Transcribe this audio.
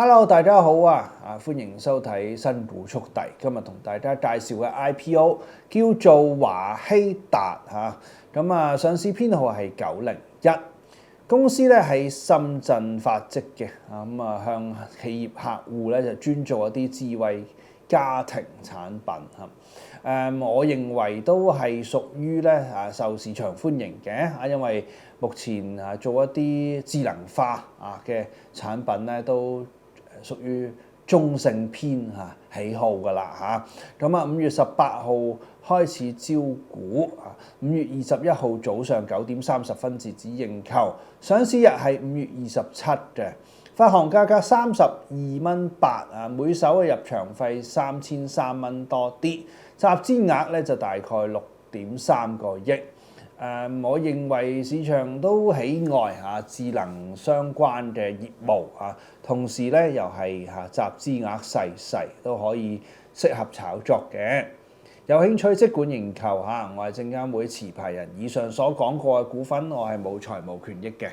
Hello，大家好啊！歡迎收睇新股速遞。今日同大家介紹嘅 IPO 叫做華希達嚇，上市編號係901，公司咧喺深圳發跡嘅，向企業客戶咧就專做一啲智慧家庭產品嚇。我認為都係屬於咧受市場歡迎嘅因為目前做一啲智能化嘅產品咧都屬於中性偏喜好㗎啦嚇。5月18號開始招股5月21號早上9點30分截止認購，上市日係5月27嘅，發行價格32.8蚊每手嘅入場費3300蚊多啲，集資額咧就大概6.3個億。我認為市場都喜愛智能相關嘅業務同時咧又係集資額細都可以適合炒作嘅。有興趣即管認購我係證監會持牌人。以上所講過嘅股份我係冇財務權益嘅。